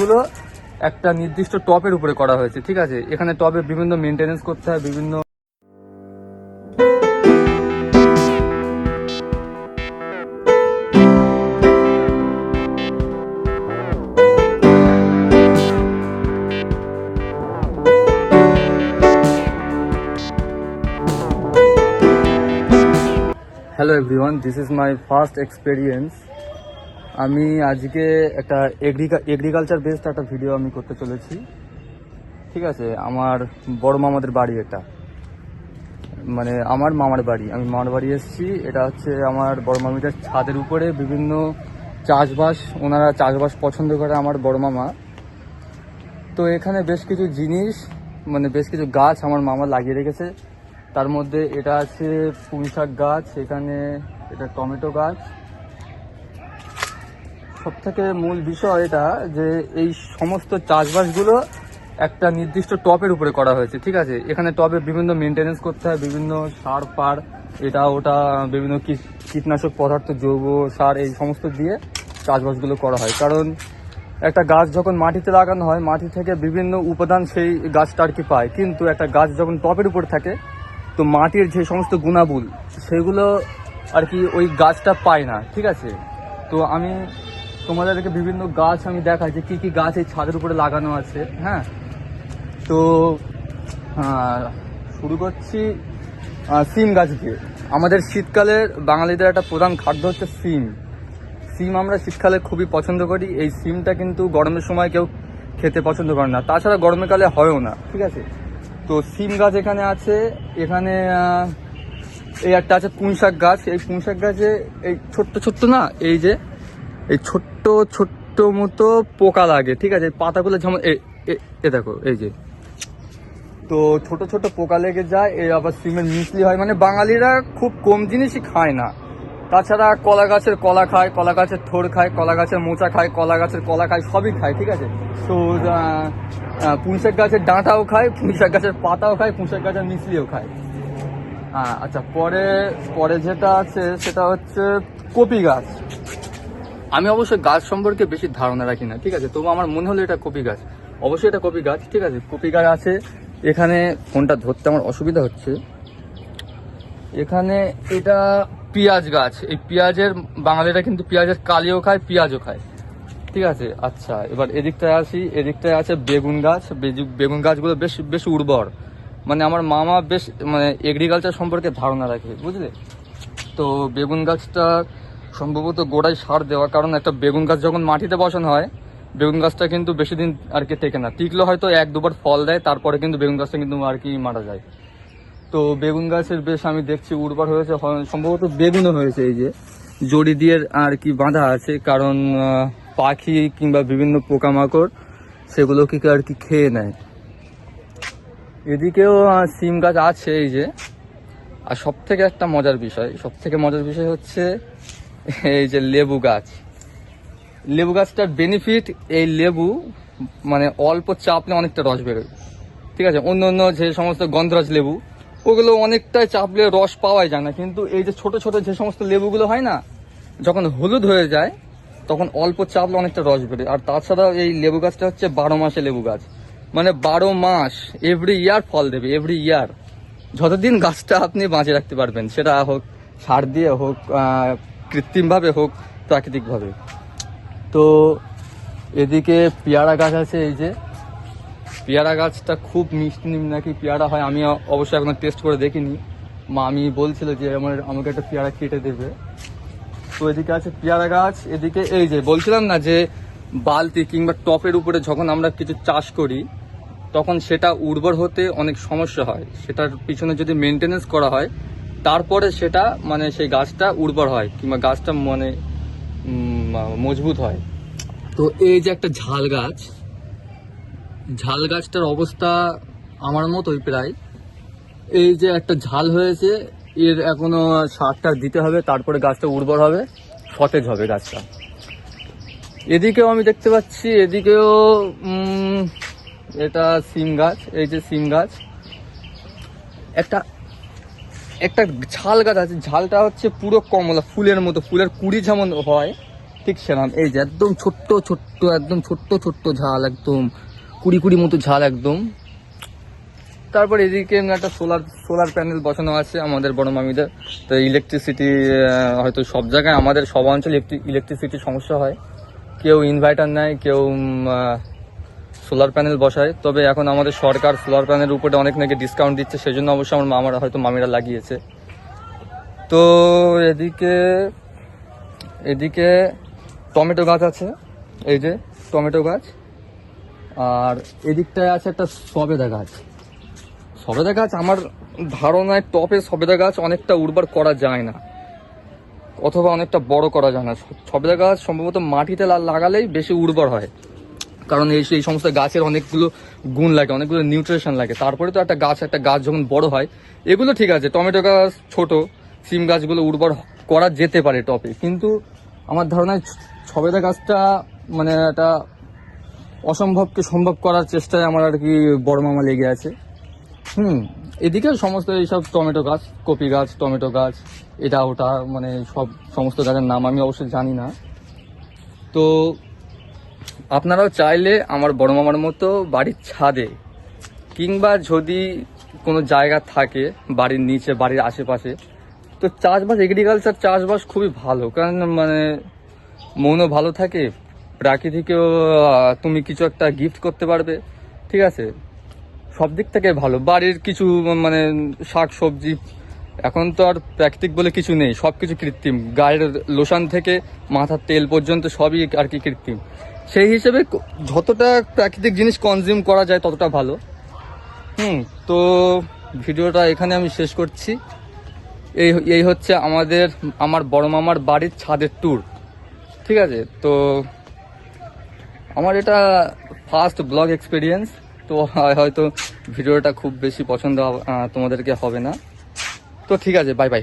গুলো একটা নির্দিষ্ট টপের উপরে করা হয়েছে, ঠিক আছে। এখানে টবে বিভিন্ন মেনটেনেন্স করতে হয়, বিভিন্ন hello everyone, this is my first experience. আমি আজকে একটা এগ্রিকালচার বেসড একটা ভিডিও আমি করতে চলেছি, ঠিক আছে। আমার বড় মামাদের বাড়ি, এটা মানে আমার মামার বাড়ি। আমি মামার বাড়ি এসেছি। এটা হচ্ছে আমার বড় মামিদের ছাদের উপরে বিভিন্ন চাষবাস, ওনারা চাষবাস পছন্দ করে আমার বড় মামা। তো এখানে বেশ কিছু জিনিস, মানে বেশ কিছু গাছ আমার মামা লাগিয়ে রেখেছে। তার মধ্যে এটা আছে পুঁইশাক গাছ, এখানে এটা টমেটো গাছ। সব থেকে মূল বিষয় এটা যে এই সমস্ত চাষবাসগুলো একটা নির্দিষ্ট টপের উপরে করা হয়েছে, ঠিক আছে। এখানে টবে বিভিন্ন মেনটেনেন্স করতে হয়, বিভিন্ন সার পার, এটা ওটা, বিভিন্ন কীটনাশক পদার্থ, জৈব সার, এই সমস্ত দিয়ে চাষবাসগুলো করা হয়। কারণ একটা গাছ যখন মাটিতে লাগানো হয়, মাটি থেকে বিভিন্ন উপাদান সেই গাছটা আর কি পায়। কিন্তু একটা গাছ যখন টপের উপর থাকে, তো মাটির যে সমস্ত গুণাগুণ সেগুলো আর কি ওই গাছটা পায় না, ঠিক আছে। তো আমি তোমাদেরকে বিভিন্ন গাছ আমি দেখাই যে কি কি গাছ এই ছাদের উপরে লাগানো আছে। হ্যাঁ, তো শুরু করছি সিম গাছ দিয়ে। আমাদের শীতকালের বাঙালিদের একটা প্রধান খাদ্য হচ্ছে সিম। সিম আমরা শীতকালে খুবই পছন্দ করি। এই সিমটা কিন্তু গরমের সময় কেউ খেতে পছন্দ করে না, তাছাড়া গরমের কালে হয়ও না, ঠিক আছে। তো সিম গাছ এখানে আছে। এখানে এই একটা আছে পুঁইশাক গাছ। এই পুঁইশাক গাছে এই ছোট্ট ছোট্ট না, এই যে এই ছোট্ট ছোট্ট মতো পোকা লাগে, ঠিক আছে। পাতাগুলো যেমন এ দেখো, এই যে, তো ছোট ছোট পোকা লেগে যায়। এই আবার সিমের মিশলি হয়, মানে বাঙালিরা খুব কম জিনিসই খায় না। তাছাড়া কলা গাছের কলা খায়, কলা গাছের থোড় খায়, কলা গাছের মোচা খায়, কলা গাছের কলা খায়, সবই খায়, ঠিক আছে। তো পুঁইশাক গাছের ডাঁটাও খায়, পুঁইশাক গাছের পাতাও খায়, পুঁইশাক গাছের মিশলিও খায়। হ্যাঁ, আচ্ছা, পরে পরে যেটা আছে সেটা হচ্ছে কপি গাছ। আমি অবশ্যই গাছ সম্পর্কে বেশি ধারণা রাখি না, ঠিক আছে। তবু আমার মনে হলো এটা কপি গাছ, অবশ্যই এটা কপি গাছ, ঠিক আছে। কপি গাছ আছে এখানে। ফোনটা ধরতে আমার অসুবিধা হচ্ছে। এখানে এটা পেঁয়াজ গাছ। এই পেঁয়াজের, বাঙালিরা কিন্তু পেঁয়াজের কালিও খায়, পেঁয়াজও খায়, ঠিক আছে। আচ্ছা, এবার এদিকটায় আসি। এদিকটায় আছে বেগুন গাছ। বেগুন গাছগুলো বেশ বেশ উর্বর, মানে আমার মামা বেশ মানে এগ্রিকালচার সম্পর্কে ধারণা রাখে, বুঝলে। তো বেগুন গাছটা সম্ভবত গোড়ায় সার দেওয়া, কারণ একটা বেগুন গাছ যখন মাটিতে বসানো হয়, বেগুন গাছটা কিন্তু বেশি দিন আর কি টেকে না। টিকলে হয়তো এক দুবার ফল দেয়, তারপরে কিন্তু বেগুন গাছটা কিন্তু আর কি মারা যায়। তো বেগুন গাছের বেশ আমি দেখছি উর্বর হয়েছে, সম্ভবত বেগুনও হয়েছে। এই যে জড়ি দিয়ে আর কি বাঁধা আছে, কারণ পাখি কিংবা বিভিন্ন পোকামাকড় সেগুলো কি আর কি খেয়ে নেয়। এদিকেও সিম গাছ আছে, এই যে। আর সব থেকে একটা মজার বিষয় হচ্ছে এই যে লেবু গাছ। লেবু গাছটার বেনিফিট, এই লেবু মানে অল্প চাপলে অনেকটা রস বেরোয়, ঠিক আছে। অন্য অন্য যে সমস্ত গন্ধরাজ লেবু, ওগুলো অনেকটাই চাপলে রস পাওয়াই যায় না। কিন্তু এই যে ছোট ছোট যে সমস্ত লেবুগুলো হয় না, যখন হলুদ হয়ে যায় তখন অল্প চাপলে অনেকটা রস বেরোয়। আর তাছাড়া এই লেবু গাছটা হচ্ছে 12 মাসে লেবু গাছ, মানে 12 মাস, এভরি ইয়ার ফল দেবে, এভরি ইয়ার, যতদিন গাছটা আপনি বাঁচিয়ে রাখতে পারবেন, সেটা হোক সার দিয়ে, হোক কৃত্রিমভাবে, হোক প্রাকৃতিকভাবে। তো এদিকে পেয়ারা গাছ আছে। এই যে পেয়ারা গাছটা খুব মিষ্টি নাকি পেয়ারা হয়, আমি অবশ্যই এখনো টেস্ট করে দেখিনি। মা আমি বলছিল যে আমাকে একটা পেয়ারা কেটে দেবে। তো এদিকে আছে পেয়ারা গাছ। এদিকে এই যে বলছিলাম না যে বালতি কিংবা টপের উপরে যখন আমরা কিছু চাষ করি, তখন সেটা উর্বর হতে অনেক সমস্যা হয়। সেটার পিছনে যদি মেনটেনেন্স করা হয়, তারপরে সেটা মানে সেই গাছটা উর্বর হয় কিংবা গাছটা মানে মজবুত হয়। তো এই যে একটা ঝাল গাছ, ঝাল গাছটার অবস্থা আমার মতোই প্রায়। এই যে একটা ঝাল হয়েছে, এর এখনো সারটা দিতে হবে, তারপরে গাছটা উর্বর হবে, সতেজ হবে গাছটা। এদিকেও আমি দেখতে পাচ্ছি, এদিকেও এটা সিম গাছ। এই যে সিম গাছ, একটা একটা ঝাল গাছ আছে। ঝালটা হচ্ছে পুরো কমলা ফুলের মতো, ফুলের কুড়ি যেমন হয় ঠিক সেরাম। এই যে একদম ছোট্ট ছোট্ট, একদম ছোট্ট ছোট্ট ঝাল, একদম কুড়ি কুড়ি মতো ঝাল একদম। তারপর এদিকে একটা সোলার প্যানেল বসানো আছে আমাদের বড় মামিদের। তো ইলেকট্রিসিটি হয়তো সব জায়গায়, আমাদের সব অঞ্চলে ইলেকট্রিসিটির সমস্যা হয়, কেউ ইনভার্টার নেয়, কেউ সোলার প্যানেল বসায়। তবে এখন আমাদের সরকার সোলার প্যানেলের উপরে অনেক নাকি ডিসকাউন্ট দিচ্ছে, সেই জন্য অবশ্যই আমার মামারা হয়তো মামিরা লাগিয়েছে। তো এদিকে টমেটো গাছ আছে, এই যে টমেটো গাছ। আর এদিকটায় আছে একটা সবেদা গাছ। সবেদা গাছ আমার ধারণায় টপে সবেদা গাছ অনেকটা উর্বর করা যায় না, অথবা অনেকটা বড় করা যায় না। সবেদা গাছ সম্ভবত মাটিতে লাগালেই বেশি উর্বর হয়, কারণ এই সমস্ত গাছের অনেকগুলো গুণ লাগে, অনেকগুলো নিউট্রিশন লাগে। তারপরে তো একটা গাছ যখন বড় হয়, এগুলো ঠিক আছে, টমেটো গাছ ছোট, সিম গাছগুলো উর্বর করা যেতে পারে টপে। কিন্তু আমার ধারণায় সবেদা গাছটা মানে একটা অসম্ভবকে সম্ভব করার চেষ্টায় আমার আর কি বড় মামা লেগে আছে। এদিকে সমস্ত এইসব টমেটো গাছ, কপি গাছ, টমেটো গাছ, এটা ওটা, মানে সমস্ত গাছের নাম আমি অবশ্যই জানি না। তো আপনারাও চাইলে আমার বড় মামার মতো বাড়ির ছাদে, কিংবা যদি কোনো জায়গা থাকে বাড়ির নিচে, বাড়ির আশেপাশে, তো চাষবাস, এগ্রিকালচার চাষবাস খুবই ভালো। কারণ মানে মনও ভালো থাকে, প্রাকৃতিকেও তুমি কিছু একটা গিফট করতে পারবে, ঠিক আছে, সব দিক থেকে ভালো। বাড়ির কিছু মানে শাক সবজি, এখন তো আর প্রাকৃতিক বলে কিছু নেই, সব কিছু কৃত্রিম, গায়ের লোশন থেকে মাথার তেল পর্যন্ত সবই আর কি কৃত্রিম। সেই হিসেবে যতটা প্রাকৃতিক জিনিস কনজিউম করা যায় ততটা ভালো। তো ভিডিওটা এখানে আমি শেষ করছি। এই হচ্ছে আমার বড় মামার বাড়ির ছাদের ট্যুর, ঠিক আছে। তো আমার এটা ফার্স্ট ব্লগ এক্সপিরিয়েন্স, তো হয়তো ভিডিওটা খুব বেশি পছন্দ তোমাদেরকে হবে না। তো ঠিক আছে, বাই বাই।